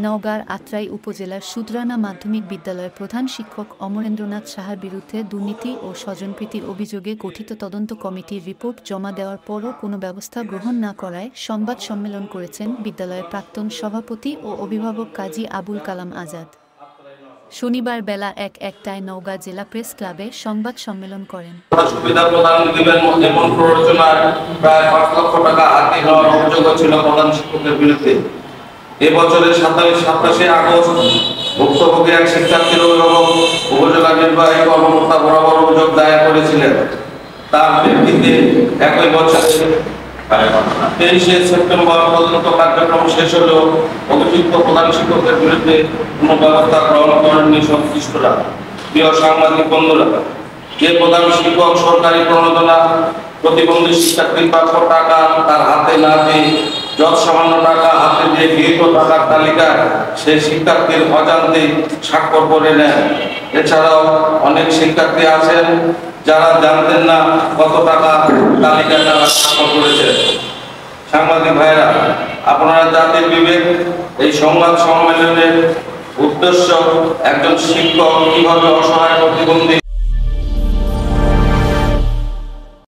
নওগাঁর আত্রাই উপজেলার শুধরানা মাধ্যমিক বিদ্যালয়ের প্রধান শিক্ষক অমরেন্দ্রনাথ সাহার বিরুদ্ধে দুর্নীতি ও স্বজনপ্রীতির অভিযোগে গঠিত তদন্ত কমিটির রিপোর্ট জমা দেওয়ার পরও কোনো ব্যবস্থা গ্রহণ না করায় সংবাদ সম্মেলন করেছেন বিদ্যালয়ের প্রাক্তন সভাপতি ও অভিভাবক কাজী আবুল কালাম আজাদ। শনিবার বেলা ১টায় নওগাঁ জেলা প্রেস ক্লাবে সংবাদ সম্মেলন করেন। সুবিধা প্রদান দিবেন এমন প্ররোচনায় প্রায় ৫ লক্ষ টাকা হাতে নেওয়ার অভিযোগ ছিল প্রধান শিক্ষকের বিরুদ্ধে। এবছরের ২৭শে আগস্ট ভুক্তভোগী এক শিক্ষার্থীর অভিভাবক উপজেলা নির্বাহী কর্মকর্তা বরাবর অভিযোগ দায়ের করেছিলেন। তার প্রেক্ষিতে একই বছরের ২৩শে সেপ্টেম্বর তদন্ত কার্যক্রম শেষ হলেও অভিযুক্ত প্রধান শিক্ষকের বিরুদ্ধে কোনো ব্যবস্থা গ্রহণ করেননি সংশ্লিষ্টরা। প্রিয় সাংবাদিক বন্ধুরা, যে প্রধান শিক্ষক সরকারি প্রণোদনা প্রতিবন্ধী শিক্ষার্থীর প্রাপ্য টাকা তার হাতে না দিয়ে যত সামান্য টাকা হাতে দিয়ে গৃহীত টাকার তালিকা সেই শিক্ষার্থীর অজান্তে স্বাক্ষর করে নেন। এছাড়াও অনেক শিক্ষার্থী আছেন যারা জানতেন না কত টাকা তালিকায় তারা স্বাক্ষর করেছে। সাংবাদিক ভাইরা, আপনারা জাতির বিবেক, এই সংবাদ সম্মেলনের উদ্দেশ্য একজন শিক্ষক কিভাবে অসহায় প্রতিবন্ধী